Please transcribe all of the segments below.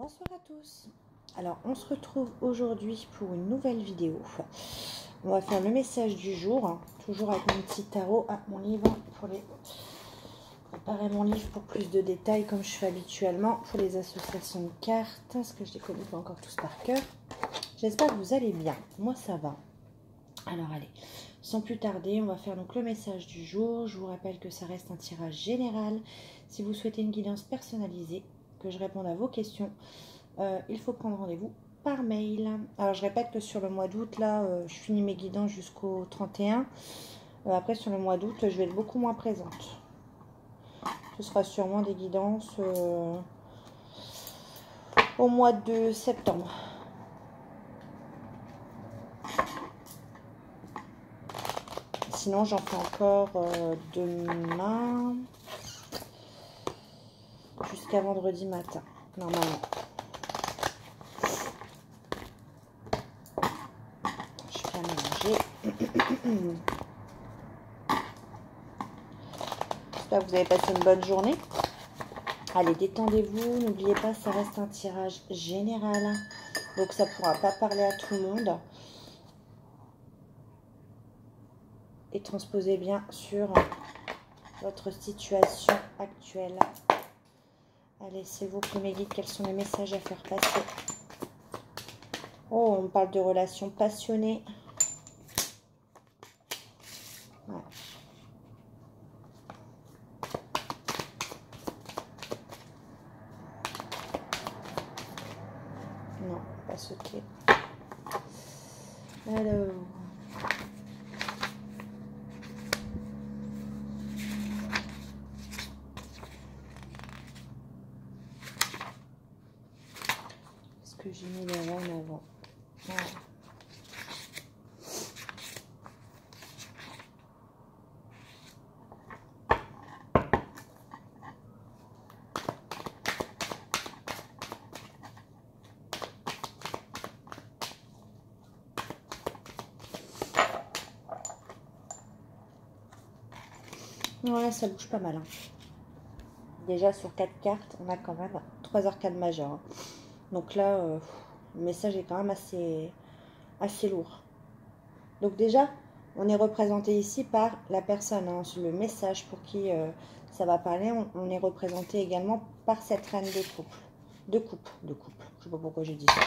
Bonsoir à tous. Alors, on se retrouve aujourd'hui pour une nouvelle vidéo. On va faire le message du jour, toujours avec mon petit tarot. Ah, mon livre, pour préparer mon livre pour plus de détails, comme je fais habituellement pour les associations de cartes, parce que je les connais pas encore tous par cœur. J'espère que vous allez bien. Moi, ça va. Alors, allez, sans plus tarder, on va faire donc le message du jour. Je vous rappelle que ça reste un tirage général. Si vous souhaitez une guidance personnalisée, que je réponde à vos questions, il faut prendre rendez-vous par mail. Alors je répète que sur le mois d'août, là, je finis mes guidances jusqu'au 31. Après, sur le mois d'août, je vais être beaucoup moins présente. Ce sera sûrement des guidances au mois de septembre. Sinon, j'en fais encore demain jusqu'à vendredi matin, normalement. Je fais à mélanger. J'espère que vous avez passé une bonne journée. Allez, détendez-vous. N'oubliez pas, ça reste un tirage général. Donc, ça ne pourra pas parler à tout le monde. Et transposez bien sur votre situation actuelle. Allez, s'il vous plaît, mes guides, quels sont les messages à faire passer? Oh, on parle de relations passionnées. Ouais. Non, pas ce clé. Alors... est-ce que j'ai mis les reines avant? Ouais. Ouais, ça bouge pas mal. Hein. Déjà, sur 4 cartes, on a quand même 3 arcades majeures. Hein. Donc là, le message est quand même assez lourd. Donc déjà, on est représenté ici par la personne. Hein. Le message pour qui ça va parler, on est représenté également par cette reine de coupe. De coupe. Je ne sais pas pourquoi j'ai dit ça.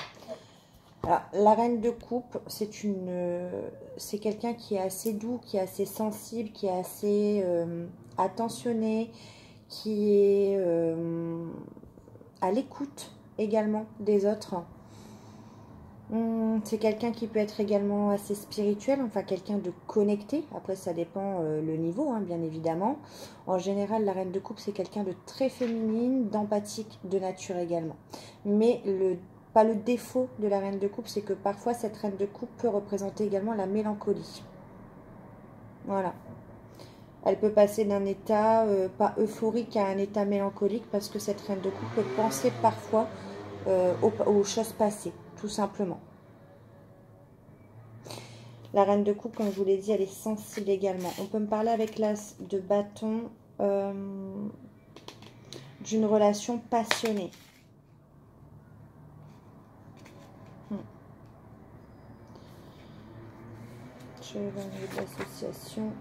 Alors, la reine de coupe, c'est quelqu'un qui est assez doux, qui est assez sensible, qui est assez attentionné, qui est à l'écoute également des autres. C'est quelqu'un qui peut être également assez spirituel, enfin quelqu'un de connecté. Après, ça dépend le niveau, hein, bien évidemment. En général, la reine de coupe, c'est quelqu'un de très féminine, d'empathique, de nature également. Mais pas le défaut de la reine de coupe, c'est que parfois, cette reine de coupe peut représenter également la mélancolie. Voilà. Elle peut passer d'un état pas euphorique à un état mélancolique parce que cette reine de coupe peut penser parfois aux choses passées, tout simplement. La reine de coupe, comme je vous l'ai dit, elle est sensible également. On peut me parler avec l'as de bâton d'une relation passionnée. Je vais voir l'association.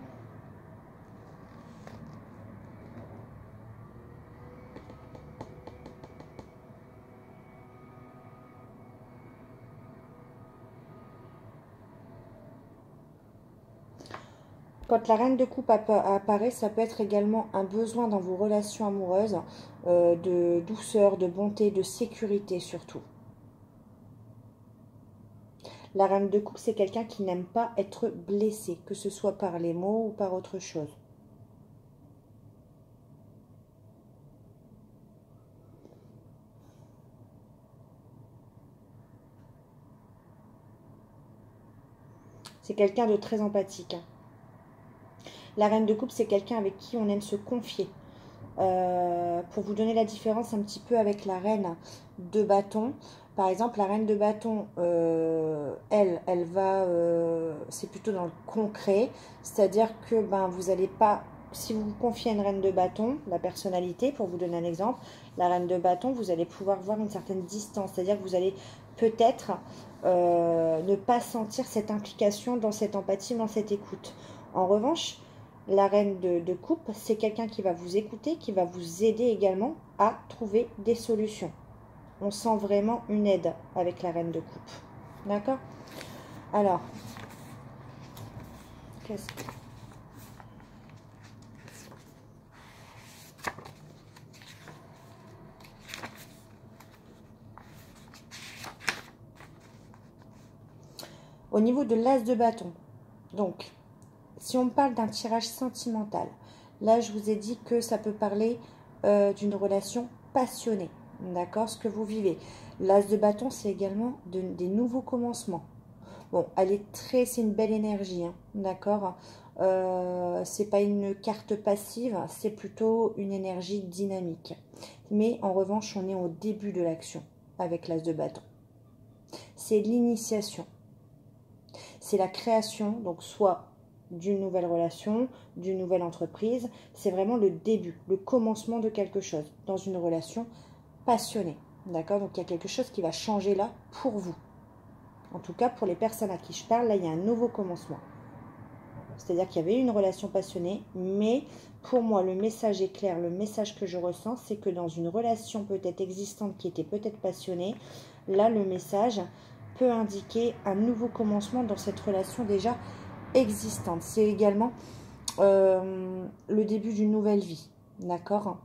Quand la reine de coupe apparaît, ça peut être également un besoin dans vos relations amoureuses de douceur, de bonté, de sécurité surtout. La reine de coupe, c'est quelqu'un qui n'aime pas être blessé, que ce soit par les mots ou par autre chose. C'est quelqu'un de très empathique. La reine de coupe, c'est quelqu'un avec qui on aime se confier. Pour vous donner la différence un petit peu avec la reine de bâton. Par exemple, la reine de bâton, elle va, c'est plutôt dans le concret. C'est-à-dire que vous n'allez pas si vous vous confiez à une reine de bâton, la personnalité, pour vous donner un exemple, la reine de bâton, vous allez pouvoir voir une certaine distance. C'est-à-dire que vous allez peut-être ne pas sentir cette implication dans cette empathie, dans cette écoute. En revanche, la reine de coupe, c'est quelqu'un qui va vous écouter, qui va vous aider également à trouver des solutions. On sent vraiment une aide avec la reine de coupe. D'accord? Alors, qu'est-ce que... Au niveau de l'as de bâton, donc, si on parle d'un tirage sentimental, là, je vous ai dit que ça peut parler d'une relation passionnée, d'accord, ce que vous vivez. L'as de bâton, c'est également des nouveaux commencements. Bon, c'est une belle énergie, hein, d'accord. C'est pas une carte passive, c'est plutôt une énergie dynamique. Mais en revanche, on est au début de l'action avec l'as de bâton. C'est l'initiation. C'est la création, donc soit d'une nouvelle relation, d'une nouvelle entreprise. C'est vraiment le début, le commencement de quelque chose dans une relation passionnée. D'accord? Donc il y a quelque chose qui va changer là pour vous. En tout cas, pour les personnes à qui je parle, là, il y a un nouveau commencement. C'est-à-dire qu'il y avait une relation passionnée, mais pour moi, le message est clair. Le message que je ressens, c'est que dans une relation peut-être existante qui était peut-être passionnée, là, le message peut indiquer un nouveau commencement dans cette relation déjà existante. C'est également le début d'une nouvelle vie. D'accord ?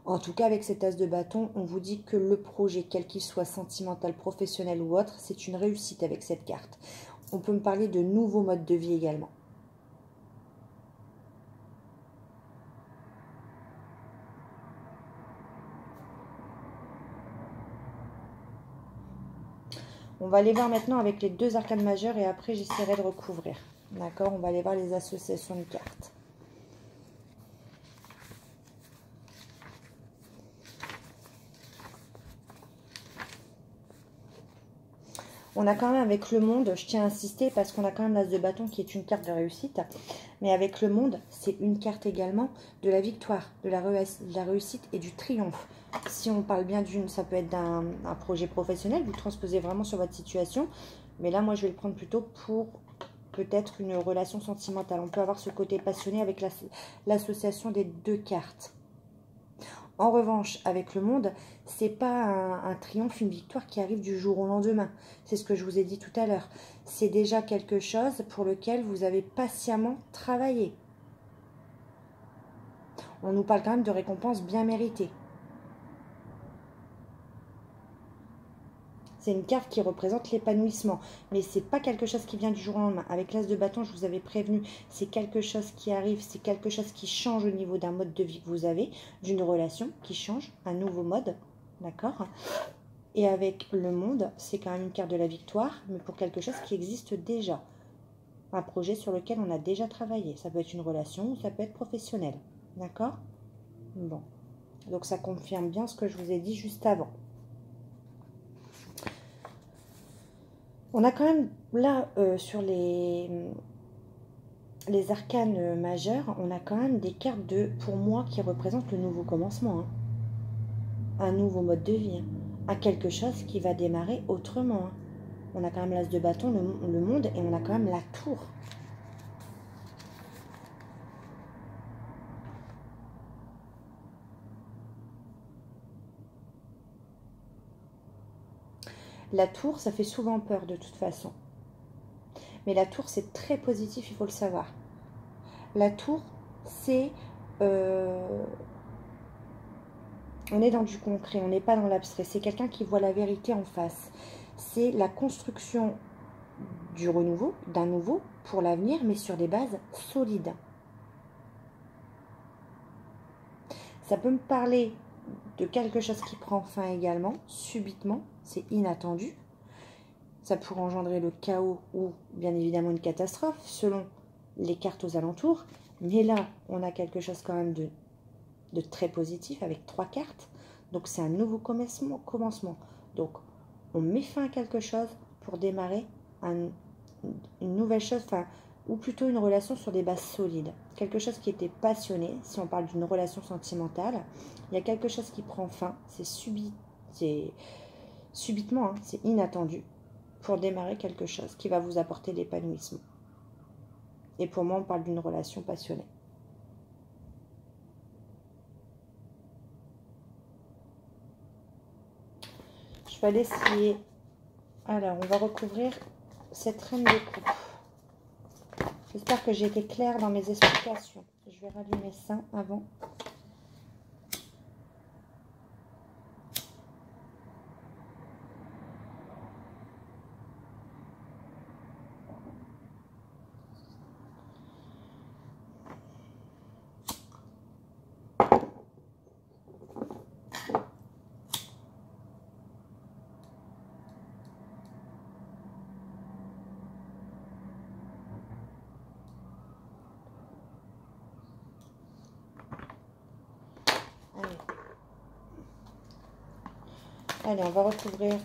En tout cas, avec cet as de bâton, on vous dit que le projet, quel qu'il soit sentimental, professionnel ou autre, c'est une réussite avec cette carte. On peut me parler de nouveaux modes de vie également. On va aller voir maintenant avec les deux arcanes majeures et après j'essaierai de recouvrir. D'accord? On va aller voir les associations de cartes. On a quand même avec le monde, je tiens à insister parce qu'on a quand même l'as de bâton qui est une carte de réussite. Mais avec le monde, c'est une carte également de la victoire, de la réussite et du triomphe. Si on parle bien ça peut être d'un projet professionnel, vous transposez vraiment sur votre situation. Mais là, moi, je vais le prendre plutôt pour peut-être une relation sentimentale. On peut avoir ce côté passionné avec l'association des deux cartes. En revanche, avec le monde, c'est pas un triomphe, une victoire qui arrive du jour au lendemain. C'est ce que je vous ai dit tout à l'heure. C'est déjà quelque chose pour lequel vous avez patiemment travaillé. On nous parle quand même de récompenses bien méritées. C'est une carte qui représente l'épanouissement. Mais ce n'est pas quelque chose qui vient du jour au lendemain. Avec l'as de bâton, je vous avais prévenu, c'est quelque chose qui arrive, c'est quelque chose qui change au niveau d'un mode de vie que vous avez, d'une relation qui change, un nouveau mode. D'accord? Et avec le monde, c'est quand même une carte de la victoire, mais pour quelque chose qui existe déjà. Un projet sur lequel on a déjà travaillé. Ça peut être une relation ou ça peut être professionnel. D'accord? Bon. Donc ça confirme bien ce que je vous ai dit juste avant. On a quand même, là, sur les arcanes majeures, on a quand même des cartes pour moi, qui représentent le nouveau commencement. Hein. Un nouveau mode de vie. Hein. À quelque chose qui va démarrer autrement. Hein. On a quand même l'as de bâton, le monde, et on a quand même la tour. La tour, ça fait souvent peur de toute façon. Mais la tour, c'est très positif, il faut le savoir. La tour, c'est... on est dans du concret, on n'est pas dans l'abstrait. C'est quelqu'un qui voit la vérité en face. C'est la construction du renouveau, d'un nouveau, pour l'avenir, mais sur des bases solides. Ça peut me parler de quelque chose qui prend fin également, subitement, c'est inattendu. Ça pourrait engendrer le chaos ou bien évidemment une catastrophe, selon les cartes aux alentours. Mais là, on a quelque chose quand même de très positif avec 3 cartes. Donc c'est un nouveau commencement. Donc on met fin à quelque chose pour démarrer une nouvelle chose, enfin ou plutôt une relation sur des bases solides. Quelque chose qui était passionné, si on parle d'une relation sentimentale, il y a quelque chose qui prend fin, c'est subitement, hein, c'est inattendu, pour démarrer quelque chose qui va vous apporter l'épanouissement. Et pour moi, on parle d'une relation passionnée. Je vais aller essayer. Alors, on va recouvrir cette reine de coupe. J'espère que j'ai été claire dans mes explications. Je vais rallumer ça avant. Allez, on va recouvrir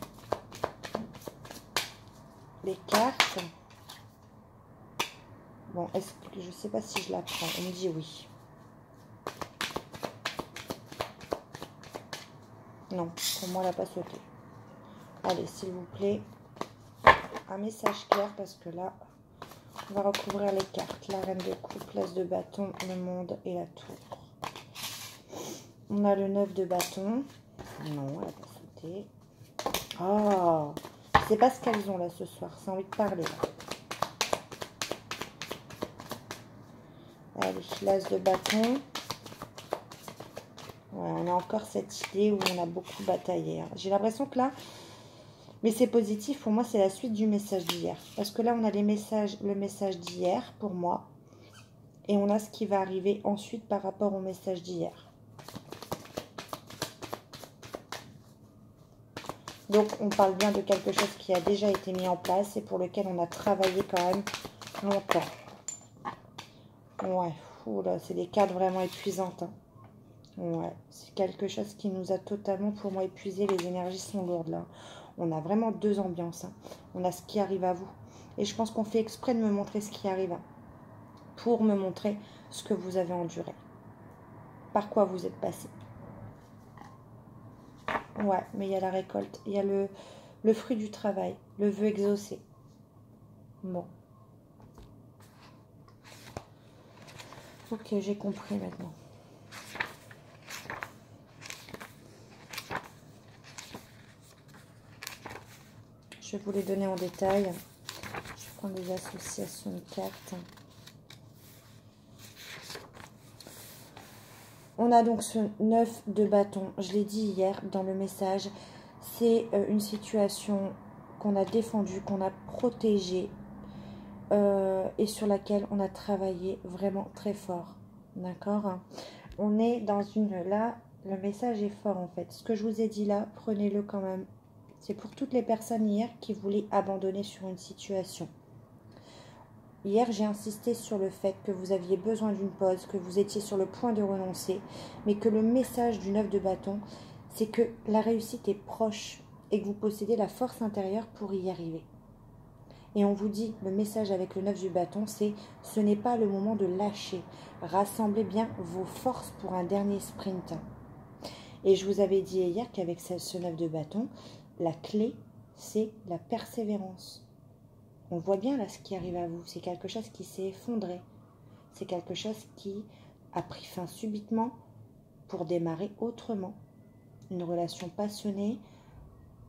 les cartes. Bon, est-ce que je sais pas si je la prends? On me dit oui. Non, pour moi, elle n'a pas sauté. Allez, s'il vous plaît, un message clair parce que là, on va recouvrir les cartes. La reine de coupe, l'as de bâton, le monde et la tour. On a le 9 de bâton. Non, elle n'a pas sauté. Oh, je sais pas ce qu'elles ont là ce soir. C'est envie de parler. Là. Allez, l'as de bâton. Ouais, on a encore cette idée où on a beaucoup bataillé. Hein. J'ai l'impression que là, mais c'est positif. Pour moi, c'est la suite du message d'hier. Parce que là, on a le message d'hier pour moi. Et on a ce qui va arriver ensuite par rapport au message d'hier. Donc, on parle bien de quelque chose qui a déjà été mis en place et pour lequel on a travaillé quand même longtemps. Ouais, oula, c'est des cartes vraiment épuisantes. Hein. Ouais, c'est quelque chose qui nous a totalement, pour moi, épuisé. Les énergies sont lourdes, là. On a vraiment deux ambiances. Hein. On a ce qui arrive à vous. Et je pense qu'on fait exprès de me montrer ce qui arrive. Hein, pour me montrer ce que vous avez enduré. Par quoi vous êtes passé. Ouais, mais il y a la récolte. Il y a le fruit du travail. Le vœu exaucé. Bon. Ok, j'ai compris maintenant. Je vais vous les donner en détail. Je prends des associations de cartes. On a donc ce 9 de bâton. Je l'ai dit hier dans le message. C'est une situation qu'on a défendue, qu'on a protégée et sur laquelle on a travaillé vraiment très fort. D'accord? On est dans une... Là, le message est fort en fait. Ce que je vous ai dit là, prenez-le quand même. C'est pour toutes les personnes hier qui voulaient abandonner sur une situation. Hier, j'ai insisté sur le fait que vous aviez besoin d'une pause, que vous étiez sur le point de renoncer, mais que le message du 9 de bâton, c'est que la réussite est proche et que vous possédez la force intérieure pour y arriver. Et on vous dit, le message avec le 9 du bâton, c'est « ce n'est pas le moment de lâcher. Rassemblez bien vos forces pour un dernier sprint. » Et je vous avais dit hier qu'avec ce 9 de bâton, la clé, c'est la persévérance. On voit bien là ce qui arrive à vous. C'est quelque chose qui s'est effondré. C'est quelque chose qui a pris fin subitement pour démarrer autrement. Une relation passionnée,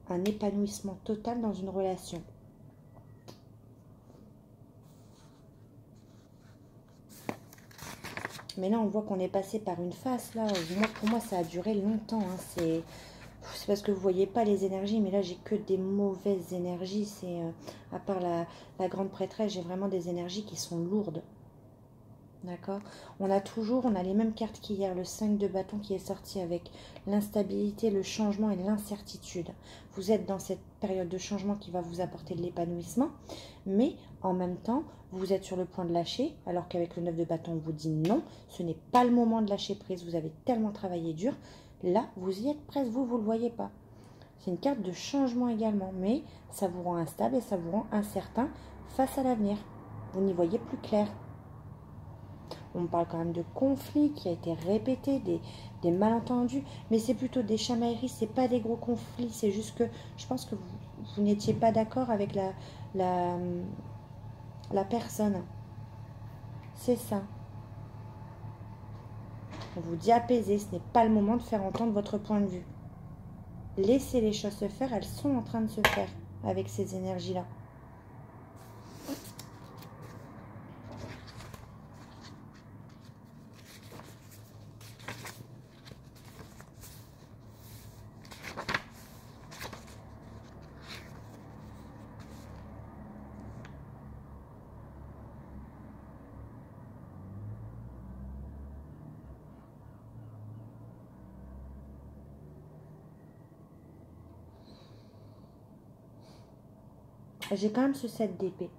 un épanouissement total dans une relation. Mais là, on voit qu'on est passé par une phase. Là, pour moi, ça a duré longtemps. Hein. C'est parce que vous ne voyez pas les énergies, mais là, j'ai que des mauvaises énergies. C'est à part la grande prêtresse, j'ai vraiment des énergies qui sont lourdes. D'accord? On a les mêmes cartes qu'hier, le 5 de bâton qui est sorti avec l'instabilité, le changement et l'incertitude. Vous êtes dans cette période de changement qui va vous apporter de l'épanouissement, mais en même temps, vous êtes sur le point de lâcher, alors qu'avec le 9 de bâton, on vous dit non, ce n'est pas le moment de lâcher prise, vous avez tellement travaillé dur. Là, vous y êtes presque, vous ne le voyez pas. C'est une carte de changement également, mais ça vous rend instable et ça vous rend incertain face à l'avenir. Vous n'y voyez plus clair. On parle quand même de conflits qui a été répété, des malentendus, mais c'est plutôt des chamailleries, c'est pas des gros conflits, c'est juste que je pense que vous n'étiez pas d'accord avec la personne. C'est ça. On vous dit apaiser, ce n'est pas le moment de faire entendre votre point de vue. Laissez les choses se faire, elles sont en train de se faire avec ces énergies-là. J'ai quand même ce 7 d'épée.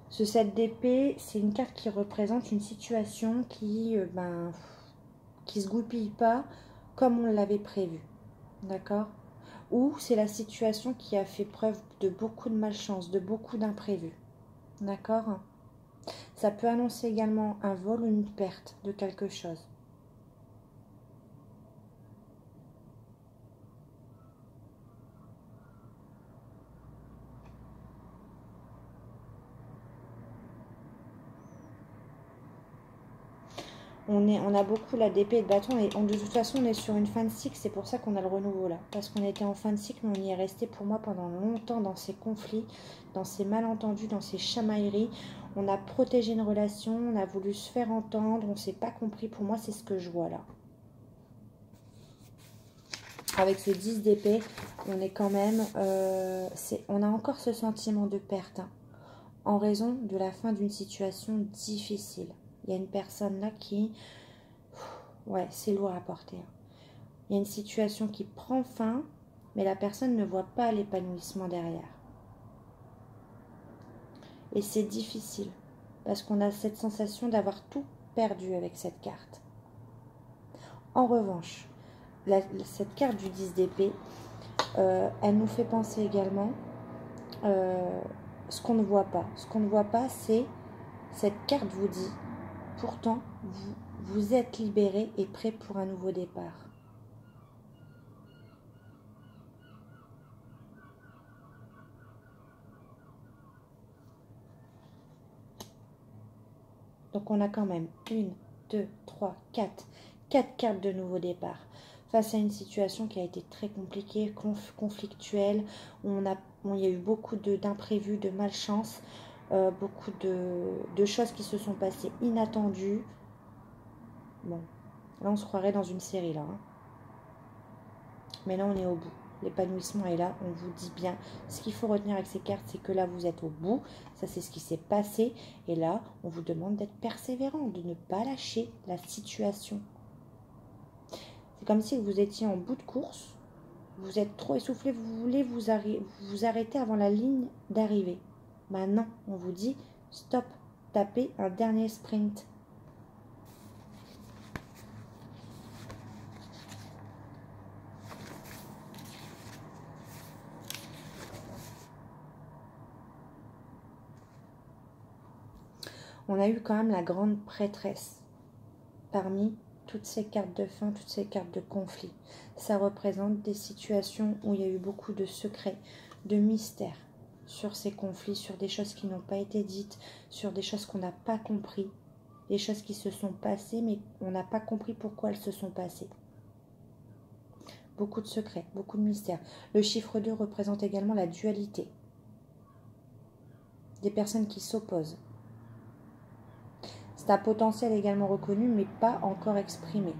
Ce 7 d'épée, c'est une carte qui représente une situation qui se goupille pas comme on l'avait prévu. D'accord? Ou c'est la situation qui a fait preuve de beaucoup de malchance, de beaucoup d'imprévus. D'accord? Ça peut annoncer également un vol ou une perte de quelque chose. On a beaucoup la d'épée et de bâton et de toute façon on est sur une fin de cycle, c'est pour ça qu'on a le renouveau là. Parce qu'on était en fin de cycle, mais on y est resté pour moi pendant longtemps dans ces conflits, dans ces malentendus, dans ces chamailleries. On a protégé une relation, on a voulu se faire entendre, on ne s'est pas compris. Pour moi, c'est ce que je vois là. Avec ce 10 d'épée, on est quand même... on a encore ce sentiment de perte, hein, en raison de la fin d'une situation difficile. Il y a une personne là qui... Ouais, c'est lourd à porter. Il y a une situation qui prend fin, mais la personne ne voit pas l'épanouissement derrière. Et c'est difficile, parce qu'on a cette sensation d'avoir tout perdu avec cette carte. En revanche, cette carte du 10 d'épée, elle nous fait penser également ce qu'on ne voit pas. Ce qu'on ne voit pas, c'est cette carte vous dit, pourtant, vous êtes libéré et prêt pour un nouveau départ. Donc on a quand même 1, 2, 3, 4 cartes de nouveau départ. Face à une situation qui a été très compliquée, conflictuelle, il y a eu beaucoup d'imprévus, de malchance, beaucoup de choses qui se sont passées inattendues. Bon, là on se croirait dans une série là. Hein. Mais là on est au bout. L'épanouissement est là, on vous dit bien. Ce qu'il faut retenir avec ces cartes, c'est que là vous êtes au bout. Ça c'est ce qui s'est passé. Et là, on vous demande d'être persévérant, de ne pas lâcher la situation. C'est comme si vous étiez en bout de course. Vous êtes trop essoufflé, vous voulez vous arrêter avant la ligne d'arrivée. Maintenant, on vous dit stop, tapez un dernier sprint. On a eu quand même la grande prêtresse parmi toutes ces cartes de fin, toutes ces cartes de conflit. Ça représente des situations où il y a eu beaucoup de secrets, de mystères sur ces conflits, sur des choses qui n'ont pas été dites, sur des choses qu'on n'a pas compris, des choses qui se sont passées mais on n'a pas compris pourquoi elles se sont passées. Beaucoup de secrets, beaucoup de mystères. Le chiffre 2 représente également la dualité. Des personnes qui s'opposent. C'est un potentiel également reconnu, mais pas encore exprimé.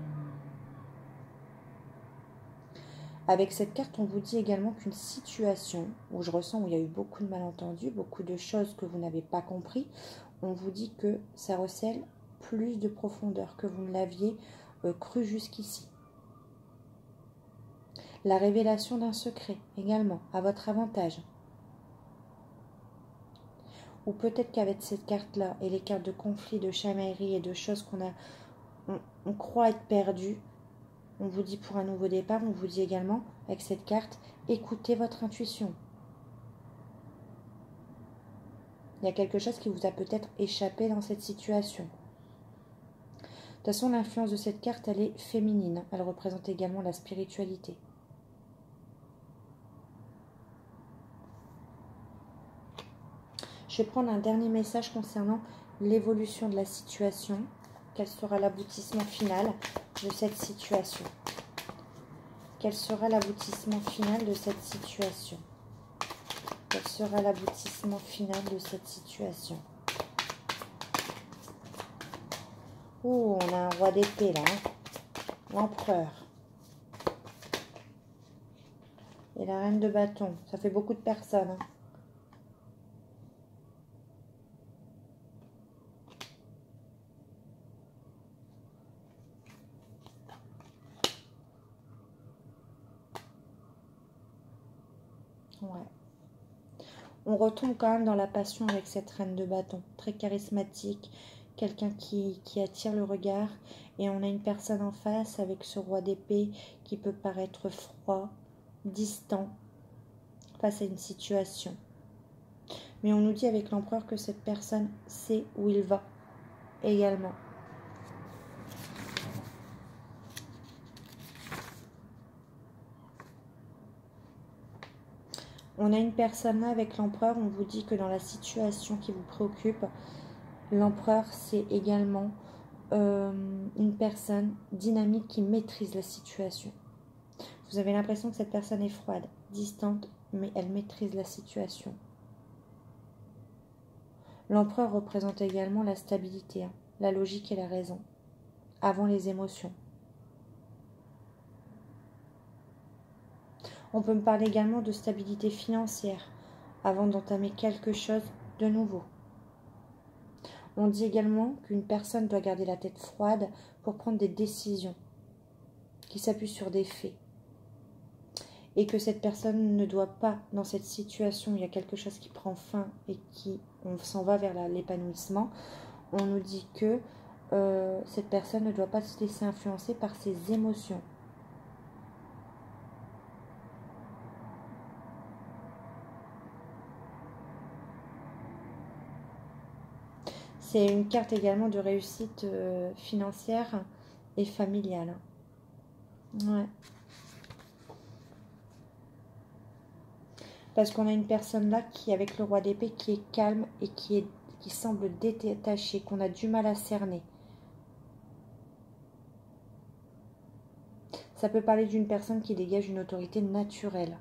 Avec cette carte, on vous dit également qu'une situation où je ressens où il y a eu beaucoup de malentendus, beaucoup de choses que vous n'avez pas compris, on vous dit que ça recèle plus de profondeur que vous ne l'aviez cru jusqu'ici. La révélation d'un secret également, à votre avantage. Ou peut-être qu'avec cette carte-là et les cartes de conflit, de chamaillerie et de choses on croit être perdu, on vous dit pour un nouveau départ, on vous dit également avec cette carte, écoutez votre intuition. Il y a quelque chose qui vous a peut-être échappé dans cette situation. De toute façon, l'influence de cette carte, elle est féminine. Elle représente également la spiritualité. Je vais prendre un dernier message concernant l'évolution de la situation. Quel sera l'aboutissement final de cette situation? Quel sera l'aboutissement final de cette situation? Quel sera l'aboutissement final de cette situation? Oh, on a un roi d'épée là. Hein. L'empereur. Et la reine de bâton. Ça fait beaucoup de personnes. Hein. Ouais. On retombe quand même dans la passion avec cette reine de bâton. Très charismatique. Quelqu'un qui attire le regard. Et on a une personne en face avec ce roi d'épée qui peut paraître froid, distant, face à une situation. Mais on nous dit avec l'empereur que cette personne sait où il va également. On a une personne là avec l'empereur, on vous dit que dans la situation qui vous préoccupe, l'empereur c'est également une personne dynamique qui maîtrise la situation. Vous avez l'impression que cette personne est froide, distante, mais elle maîtrise la situation. L'empereur représente également la stabilité, hein, la logique et la raison, avant les émotions. On peut me parler également de stabilité financière, avant d'entamer quelque chose de nouveau. On dit également qu'une personne doit garder la tête froide pour prendre des décisions qui s'appuient sur des faits. Et que cette personne ne doit pas, dans cette situation où il y a quelque chose qui prend fin et qui on s'en va vers l'épanouissement, on nous dit que cette personne ne doit pas se laisser influencer par ses émotions. C'est une carte également de réussite financière et familiale. Ouais. Parce qu'on a une personne là qui, avec le roi d'épée, qui est calme et qui semble détachée, qu'on a du mal à cerner. Ça peut parler d'une personne qui dégage une autorité naturelle.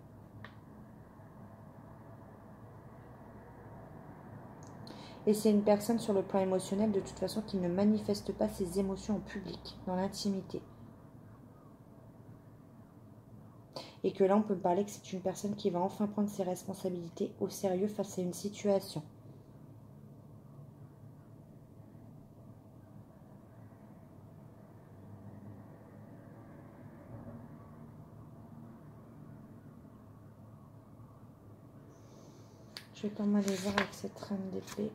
Et c'est une personne sur le plan émotionnel, de toute façon, qui ne manifeste pas ses émotions en public, dans l'intimité. Et que là, on peut parler que c'est une personne qui va enfin prendre ses responsabilités au sérieux face à une situation. Je vais quand même aller voir avec cette reine d'épée.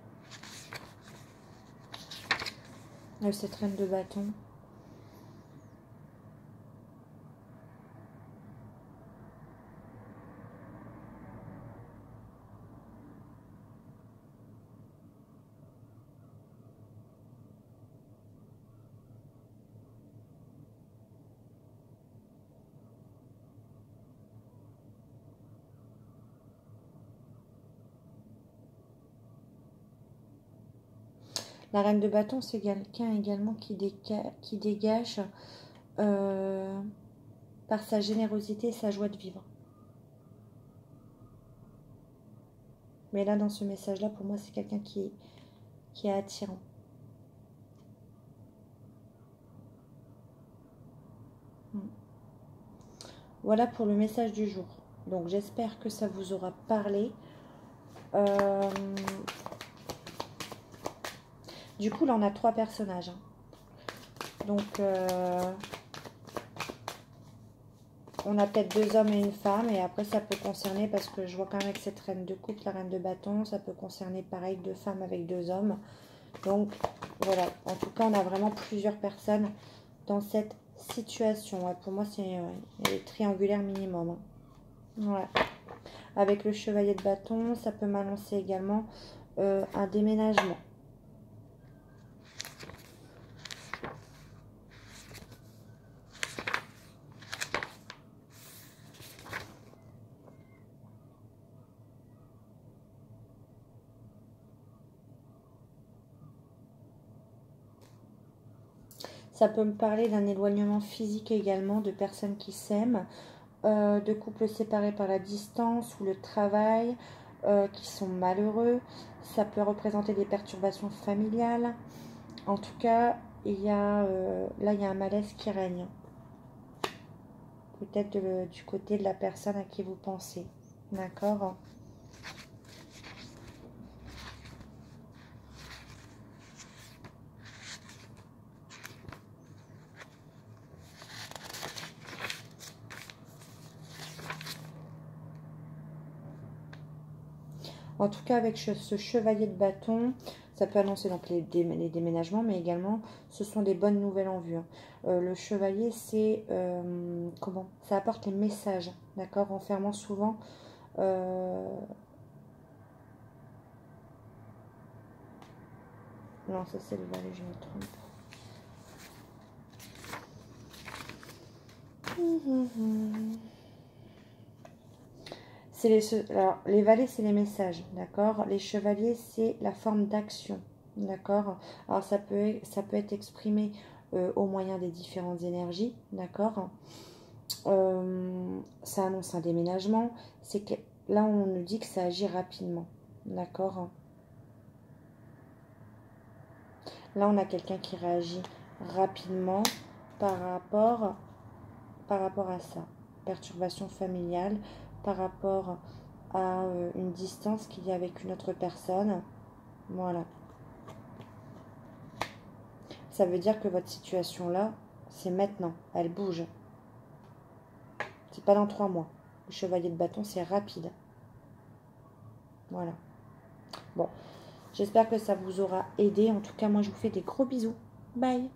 Cette reine de bâton. La reine de bâton, c'est quelqu'un également qui dégage par sa générosité et sa joie de vivre. Mais là, dans ce message-là, pour moi, c'est quelqu'un qui est attirant. Voilà pour le message du jour. Donc, j'espère que ça vous aura parlé. Du coup, là, on a 3 personnages. Hein. Donc, on a peut-être 2 hommes et une femme. Et après, ça peut concerner, parce que je vois quand même avec cette reine de coupe, la reine de bâton, ça peut concerner pareil 2 femmes avec 2 hommes. Donc, voilà. En tout cas, on a vraiment plusieurs personnes dans cette situation. Ouais, pour moi, c'est triangulaire minimum. Hein. Ouais. Avec le chevalier de bâton, ça peut m'annoncer également un déménagement. Ça peut me parler d'un éloignement physique également, de personnes qui s'aiment, de couples séparés par la distance ou le travail, qui sont malheureux. Ça peut représenter des perturbations familiales. En tout cas, là, il y a un malaise qui règne. Peut-être du côté de la personne à qui vous pensez. D'accord ? En tout cas, avec ce chevalier de bâton, ça peut annoncer donc les déménagements, mais également, ce sont des bonnes nouvelles en vue. Hein. Le chevalier, c'est comment? Ça apporte les messages, d'accord? Renfermant souvent... Non, ça c'est le valet, je me trompe. Alors, les valets, c'est les messages, d'accord? Les chevaliers, c'est la forme d'action, d'accord? Alors, ça peut être exprimé au moyen des différentes énergies, d'accord? Ça annonce un déménagement. C'est que là, on nous dit que ça agit rapidement, d'accord? Là, on a quelqu'un qui réagit rapidement par rapport à ça. Perturbation familiale, par rapport à une distance qu'il y a avec une autre personne. Voilà. Ça veut dire que votre situation là, c'est maintenant. Elle bouge. C'est pas dans 3 mois. Le chevalier de bâton, c'est rapide. Voilà. Bon. J'espère que ça vous aura aidé. En tout cas, moi, je vous fais des gros bisous. Bye.